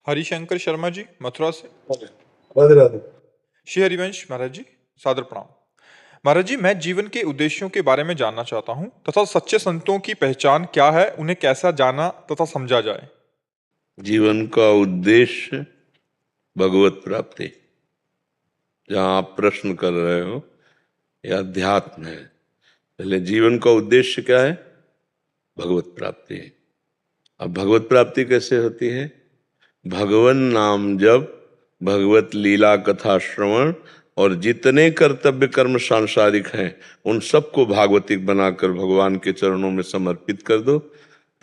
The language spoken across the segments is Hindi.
हरिशंकर शर्मा जी मथुरा से। राधे राधे। श्री हरिवंश महाराज जी, सादर प्रणाम। महाराज जी, मैं जीवन के उद्देश्यों के बारे में जानना चाहता हूँ तथा सच्चे संतों की पहचान क्या है, उन्हें कैसा जाना तथा समझा जाए। जीवन का उद्देश्य भगवत प्राप्ति। जहां आप प्रश्न कर रहे हो यह अध्यात्म है। पहले जीवन का उद्देश्य क्या है? भगवत प्राप्ति। अब भगवत प्राप्ति कैसे होती है? भगवन नाम जप, भगवत लीला कथा श्रवण और जितने कर्तव्य कर्म सांसारिक हैं उन सबको भागवतिक बनाकर भगवान के चरणों में समर्पित कर दो।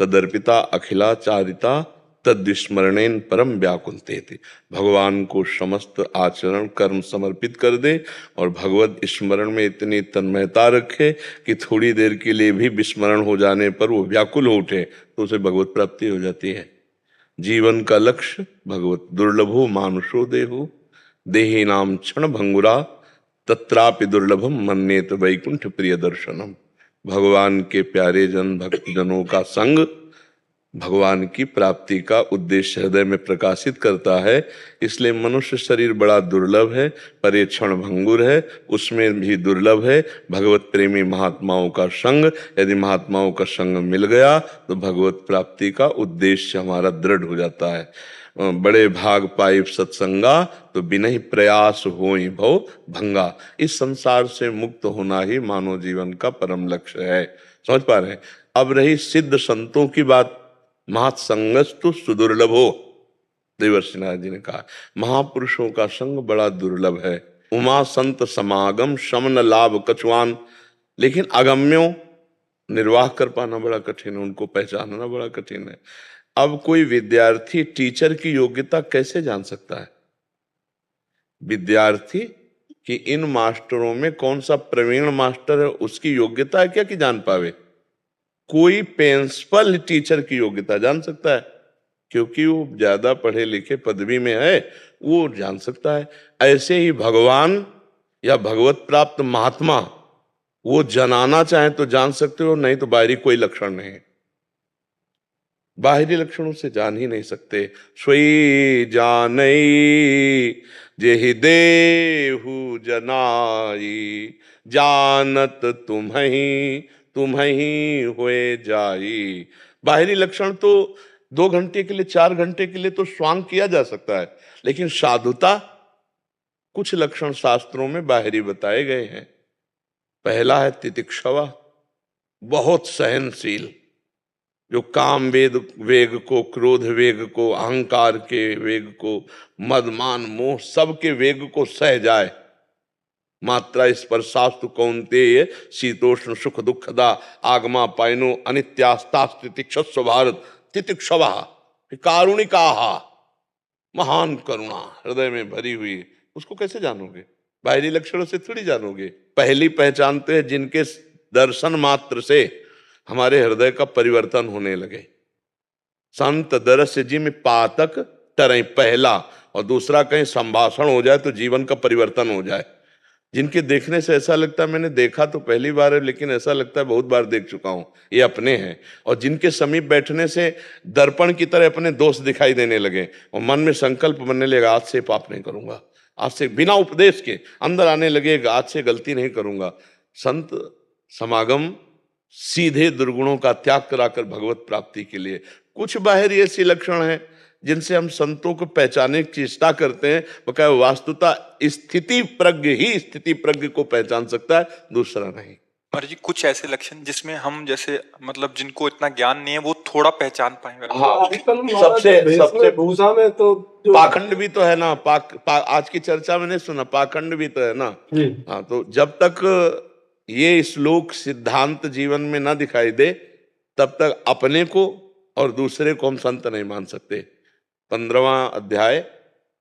तदर्पिता अखिलाचारिता तद्विस्मरणेन परम व्याकुलते थे। भगवान को समस्त आचरण कर्म समर्पित कर दे और भगवत स्मरण में इतनी तन्मयता रखे कि थोड़ी देर के लिए भी विस्मरण हो जाने पर वो व्याकुल हो उठे तो उसे भगवत प्राप्ति हो जाती है। जीवन का लक्ष्य भगवत दुर्लभो मानुषो देहो देही नाम क्षण भंगुरा तत्रापि दुर्लभम मन्येत वैकुंठ प्रिय दर्शनम। भगवान के प्यारे जन भक्त जनों का संग भगवान की प्राप्ति का उद्देश्य हृदय में प्रकाशित करता है। इसलिए मनुष्य शरीर बड़ा दुर्लभ है, पर ये क्षण भंगुर है, उसमें भी दुर्लभ है भगवत प्रेमी महात्माओं का संग। यदि महात्माओं का संग मिल गया तो भगवत प्राप्ति का उद्देश्य हमारा दृढ़ हो जाता है। बड़े भाग पाइप सत्संगा तो बिना ही प्रयास होई भव भंगा। इस संसार से मुक्त होना ही मानव जीवन का परम लक्ष्य है। समझ पा रहे हैं? अब रही सिद्ध संतों की बात। महासंगस्तु सुदुर्लभो, देवर्षि नारद जी ने कहा महापुरुषों का संग बड़ा दुर्लभ है। उमा संत समागम शमन लाभ कछुआन, लेकिन अगम्यों निर्वाह कर पाना बड़ा कठिन है, उनको पहचानना बड़ा कठिन है। अब कोई विद्यार्थी टीचर की योग्यता कैसे जान सकता है? विद्यार्थी कि इन मास्टरों में कौन सा प्रवीण मास्टर है उसकी योग्यता है क्या कि जान पावे? कोई प्रिंसिपल टीचर की योग्यता जान सकता है, क्योंकि वो ज्यादा पढ़े लिखे पदवी में है, वो जान सकता है। ऐसे ही भगवान या भगवत प्राप्त महात्मा वो जनाना चाहे तो जान सकते हो, नहीं तो बाहरी कोई लक्षण नहीं, बाहरी लक्षणों से जान ही नहीं सकते। स्वई जानई जेहि देहु जनाई जानत तुम्हें होए जाई। बाहरी लक्षण तो 2 घंटे के लिए 4 घंटे के लिए तो स्वांग किया जा सकता है, लेकिन साधुता कुछ लक्षण शास्त्रों में बाहरी बताए गए हैं। पहला है तितिक्षवा, बहुत सहनशील, जो काम वेग को, क्रोध वेग को, अहंकार के वेग को, मदमान मोह सबके वेग को सह जाए। मात्रा स्पर्शास्तु कौन्तेय शीतोष्ण सुख दुखदा आगमा पायनो अनित्यास्तास्तितिक्षस्व भारत। तितिक्षवा कारुणिका, महान करुणा हृदय में भरी हुई, उसको कैसे जानोगे? बाहरी लक्षणों से थोड़ी जानोगे। पहली पहचानते हैं जिनके दर्शन मात्र से हमारे हृदय का परिवर्तन होने लगे। संत दरस जिम पातक टरें, पहला। और दूसरा कहीं संभाषण हो जाए तो जीवन का परिवर्तन हो जाए। जिनके देखने से ऐसा लगता है मैंने देखा तो पहली बार है, लेकिन ऐसा लगता है बहुत बार देख चुका हूं, ये अपने हैं। और जिनके समीप बैठने से दर्पण की तरह अपने दोस्त दिखाई देने लगे और मन में संकल्प बनने लगा आज से पाप नहीं करूंगा, आज से बिना उपदेश के अंदर आने लगेगा आज से गलती नहीं करूंगा। संत समागम सीधे दुर्गुणों का त्याग कराकर भगवत प्राप्ति के लिए। कुछ बाहरी ऐसे लक्षण हैं जिनसे हम संतों को पहचानने की चेष्टा करते हैं, बकाया वास्तुता स्थिति प्रज्ञ ही स्थिति प्रज्ञ को पहचान सकता है, दूसरा नहीं। महाराज जी, कुछ ऐसे लक्षण जिसमें हम जैसे मतलब जिनको इतना ज्ञान नहीं है वो थोड़ा पहचान पाएंगे। हाँ, सबसे भूसा में तो पाखंड भी तो है ना। आज की चर्चा में नहीं सुना, पाखंड भी तो है ना। हाँ, तो जब तक ये श्लोक सिद्धांत जीवन में ना दिखाई दे तब तक अपने को और दूसरे को हम संत नहीं मान सकते। 15वां अध्याय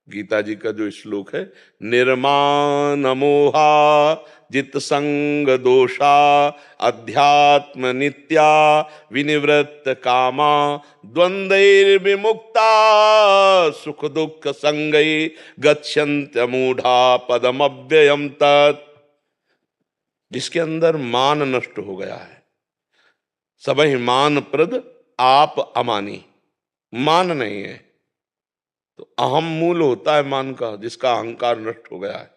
गीता जी का जो श्लोक है, निर्माण मोहा जित संग दोषा अध्यात्म नित्या विनिवृत्त कामा द्वंद्वैर्विमुक्ता सुख दुख संगै गच्छन्त्य मूढ़ा पदम अव्ययम तत्। जिसके अंदर मान नष्ट हो गया है, सबहि मान प्रद आप अमानी, मान नहीं है तो अहम मूल होता है मान का, जिसका अहंकार नष्ट हो गया है,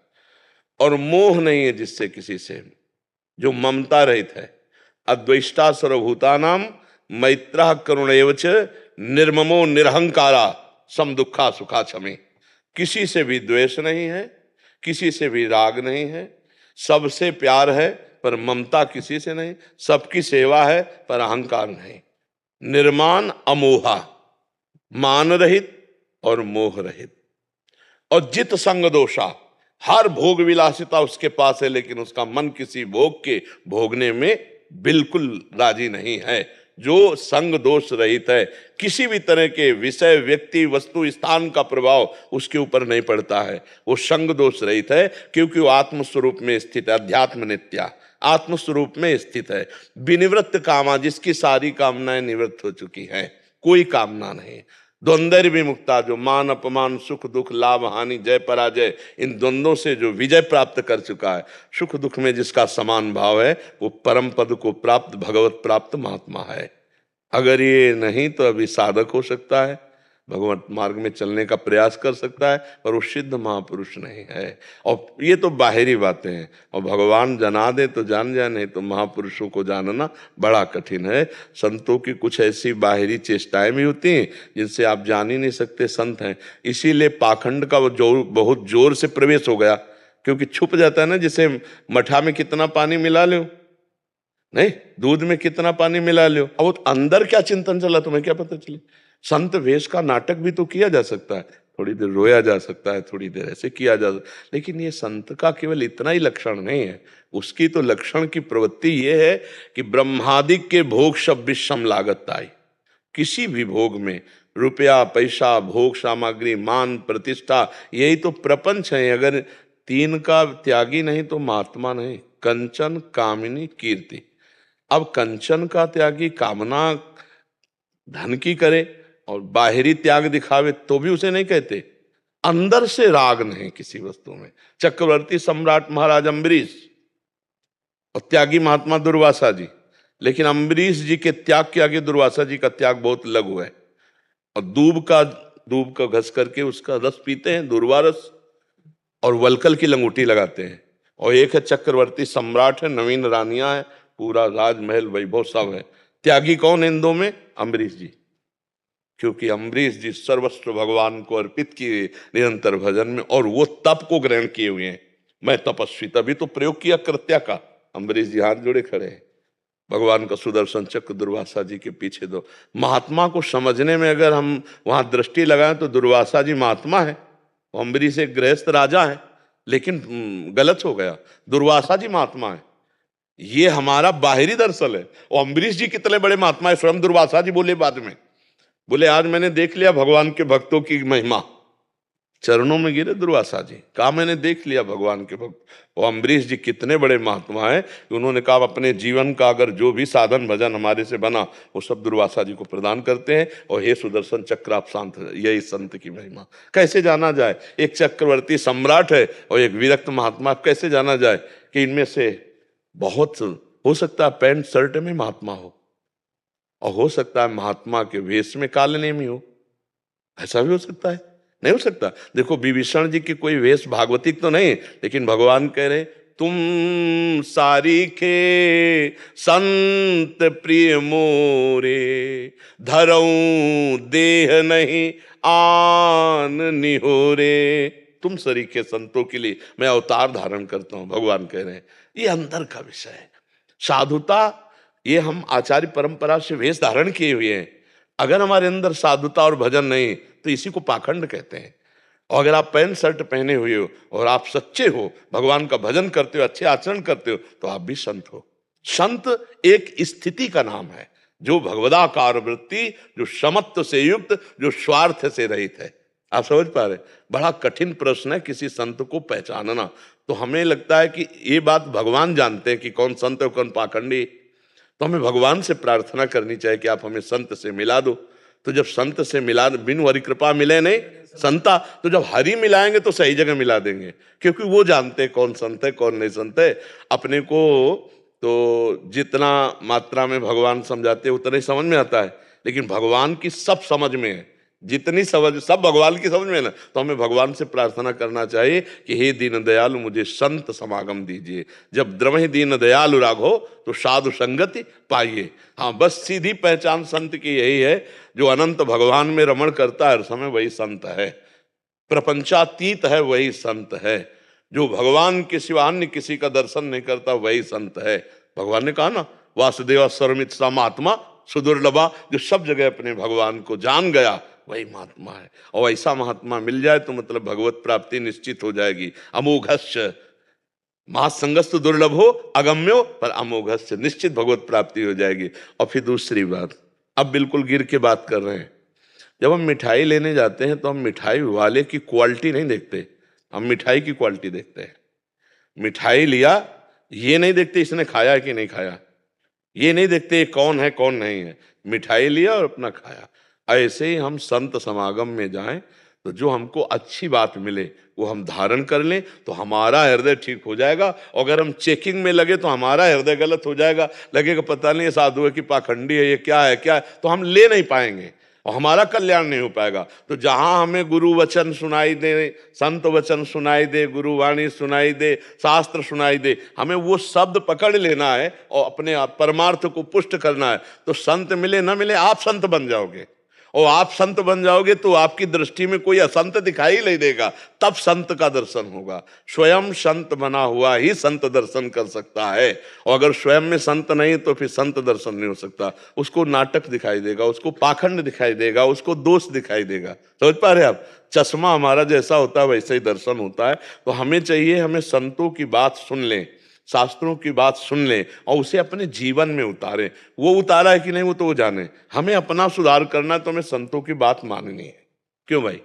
और मोह नहीं है जिससे किसी से, जो ममता रहित है। अद्वेष्टा सर्वभूतानाम मैत्रः करुण एव च निर्ममो निरहंकारा सम दुखा सुखा क्षमे। किसी से भी द्वेष नहीं है, किसी से भी राग नहीं है, सबसे प्यार है पर ममता किसी से नहीं, सबकी सेवा है पर अहंकार नहीं। निर्माण अमोहा, मान रहित और मोह रहित। और जित संग दोषा, हर भोग विलासिता उसके पास है, लेकिन उसका मन किसी भोग के भोगने में बिल्कुल राजी नहीं है। जो संग दोष रहित है, किसी भी तरह के विषय, व्यक्ति, वस्तु, स्थान का प्रभाव उसके ऊपर नहीं पड़ता है, वो संग दोष रहित है, क्योंकि वो आत्म स्वरूप में स्थित है। अध्यात्म नित्या आत्म स्वरूप में स्थित है। विनिवृत्त कामा, जिसकी सारी कामनाएं निवृत्त हो चुकी हैं, कोई कामना नहीं। द्वंद्व विमुक्ता, जो मान अपमान, सुख दुख, लाभ हानि, जय पराजय, इन द्वंद्वों से जो विजय प्राप्त कर चुका है, सुख दुख में जिसका समान भाव है, वो परम पद को प्राप्त, भगवत प्राप्त महात्मा है। अगर ये नहीं तो अभी साधक हो सकता है, भगवत मार्ग में चलने का प्रयास कर सकता है, पर वो सिद्ध महापुरुष नहीं है। और ये तो बाहरी बातें हैं, और भगवान जना दे तो जान जाए, नहीं तो महापुरुषों को जानना बड़ा कठिन है। संतों की कुछ ऐसी बाहरी चेष्टाएं भी होती हैं जिनसे आप जान ही नहीं सकते संत हैं। इसीलिए पाखंड का वो जोर, बहुत जोर से प्रवेश हो गया, क्योंकि छुप जाता है ना। जिसे मठा में कितना पानी मिला लो, नहीं दूध में कितना पानी मिला लो, अब वो अंदर क्या चिंतन चला तुम्हें क्या पता चले। संत वेश का नाटक भी तो किया जा सकता है, थोड़ी देर रोया जा सकता है, थोड़ी देर ऐसे किया जा सकता है, लेकिन ये संत का केवल इतना ही लक्षण नहीं है। उसकी तो लक्षण की प्रवृत्ति ये है कि ब्रह्मादिक के भोग सब विषम लागत आई। किसी भी भोग में रुपया, पैसा, भोग सामग्री, मान, प्रतिष्ठा, यही तो प्रपंच है। अगर तीन का त्यागी नहीं तो महात्मा नहीं। कंचन, कामिनी, कीर्ति। अब कंचन का त्यागी कामना धन की करे और बाहरी त्याग दिखावे तो भी उसे नहीं कहते। अंदर से राग नहीं किसी वस्तु में। चक्रवर्ती सम्राट महाराज अम्बरीश और त्यागी महात्मा दुर्वासा जी, लेकिन अम्बरीश जी के त्याग के आगे दुर्वासा जी का त्याग बहुत लघु है। और दूब का घस करके उसका रस पीते हैं, दुर्वा रस, और वलकल की लंगूटी लगाते हैं। और एक है चक्रवर्ती सम्राट है, नवीन रानियां है, पूरा राजमहल वैभव सब है। त्यागी कौन है इन दो में? अम्बरीश जी। क्योंकि अम्बरीश जी सर्वस्व भगवान को अर्पित किए निरंतर भजन में, और वो तप को ग्रहण किए हुए हैं। मैं तपस्वी, तभी तो प्रयोग किया कृत्या का। अम्बरीश जी हाथ जोड़े खड़े हैं। भगवान का सुदर्शन चक्र दुर्वासा जी के पीछे दो। महात्मा को समझने में अगर हम वहां दृष्टि लगाएं तो दुर्वासा जी महात्मा है, अम्बरीश एक गृहस्थ राजा है, लेकिन गलत हो गया। दुर्वासा जी महात्मा है, ये हमारा बाहरी दर्शन है। और अम्बरीश जी कितने बड़े महात्मा है, स्वयं दुर्वासा जी बोले बाद में, बोले आज मैंने देख लिया भगवान के भक्तों की महिमा। चरणों में गिरे दुर्वासा जी, कहा मैंने देख लिया भगवान के भक्त। और अम्बरीश जी कितने बड़े महात्मा हैं कि उन्होंने कहा अपने जीवन का अगर जो भी साधन भजन हमारे से बना वो सब दुर्वासा जी को प्रदान करते हैं। और हे सुदर्शन चक्र आप शांत, यही संत की महिमा। कैसे जाना जाए, एक चक्रवर्ती सम्राट है और एक विरक्त महात्मा, कैसे जाना जाए कि इनमें से बहुत हो सकता है पैंट शर्ट में महात्मा हो, और हो सकता है महात्मा के वेश में काले नेमी हो। ऐसा भी हो सकता है, नहीं हो सकता। देखो विभीषण जी की कोई वेश भागवतिक तो नहीं, लेकिन भगवान कह रहे तुम सारीखे संत प्रिय मोरे, धरऊं देह नहीं आन निहोरे। तुम सरीखे संतों के लिए मैं अवतार धारण करता हूं, भगवान कह रहे हैं। ये अंदर का विषय है। साधुता ये हम आचार्य परंपरा से वेश धारण किए हुए हैं। अगर हमारे अंदर साधुता और भजन नहीं तो इसी को पाखंड कहते हैं। और अगर आप पैंट शर्ट पहने हुए हो और आप सच्चे हो, भगवान का भजन करते हो, अच्छे आचरण करते हो, तो आप भी संत हो। संत एक स्थिति का नाम है, जो भगवदाकार वृत्ति, जो समत्व से युक्त, जो स्वार्थ से रहित है। आप समझ पा रहे? बड़ा कठिन प्रश्न है किसी संत को पहचानना। तो हमें लगता है कि ये बात भगवान जानते हैं कि कौन संत है कौन पाखंडी। तो हमें भगवान से प्रार्थना करनी चाहिए कि आप हमें संत से मिला दो। तो जब संत से मिला, बिनु हरि कृपा मिले नहीं संता, तो जब हरि मिलाएंगे तो सही जगह मिला देंगे, क्योंकि वो जानते हैं कौन संत है कौन नहीं संत है। अपने को तो जितना मात्रा में भगवान समझाते हैं उतना ही समझ में आता है, लेकिन भगवान की सब समझ में है। जितनी समझ सब भगवान की समझ में ना, तो हमें भगवान से प्रार्थना करना चाहिए कि हे दीन दयालु मुझे संत समागम दीजिए। जब द्रवहि दीन दयालु राघो तो साधु संगति पाइए। हाँ, बस सीधी पहचान संत की यही है, जो अनंत भगवान में रमण करता है हर समय, वही संत है। प्रपंचातीत है वही संत है। जो भगवान के सिवा अन्य किसी का दर्शन नहीं करता वही संत है। भगवान ने कहा ना, वासुदेव सर्वमित सा महात्मा सुदुर्लभा, जो सब जगह अपने भगवान को जान गया वही महात्मा है। और ऐसा महात्मा मिल जाए तो मतलब भगवत प्राप्ति निश्चित हो जाएगी। अमोघस्य महासंगस्तु दुर्लभो अगम्यो पर अमोघस्य, निश्चित भगवत प्राप्ति हो जाएगी। और फिर दूसरी बात, अब बिल्कुल गिर के बात कर रहे हैं, जब हम मिठाई लेने जाते हैं तो हम मिठाई वाले की क्वालिटी नहीं देखते, हम मिठाई की क्वालिटी देखते हैं। मिठाई लिया, ये नहीं देखते इसने खाया कि नहीं खाया, ये नहीं देखते कौन है कौन नहीं है, मिठाई लिया और अपना खाया। ऐसे ही हम संत समागम में जाएं तो जो हमको अच्छी बात मिले वो हम धारण कर लें तो हमारा हृदय ठीक हो जाएगा। और अगर हम चेकिंग में लगे तो हमारा हृदय गलत हो जाएगा, लगेगा पता नहीं साधु है कि पाखंडी है, ये क्या है क्या है, तो हम ले नहीं पाएंगे और हमारा कल्याण नहीं हो पाएगा। तो जहां हमें गुरु वचन सुनाई दे, संत वचन सुनाई दे, गुरु वाणी सुनाई दे, शास्त्र सुनाई दे, हमें वो शब्द पकड़ लेना है और अपने परमार्थ को पुष्ट करना है। तो संत मिले ना मिले आप संत बन जाओगे, और आप संत बन जाओगे तो आपकी दृष्टि में कोई असंत दिखाई नहीं देगा, तब संत का दर्शन होगा। स्वयं संत बना हुआ ही संत दर्शन कर सकता है, और अगर स्वयं में संत नहीं तो फिर संत दर्शन नहीं हो सकता। उसको नाटक दिखाई देगा, उसको पाखंड दिखाई देगा, उसको दोष दिखाई देगा। समझ पा रहे आप? चश्मा हमारा जैसा होता है वैसे ही दर्शन होता है। तो हमें चाहिए, हमें संतों की बात सुन लें, शास्त्रों की बात सुन लें और उसे अपने जीवन में उतारें। वो उतारा है कि नहीं वो तो वो जाने, हमें अपना सुधार करना है तो हमें संतों की बात माननी है। क्यों भाई?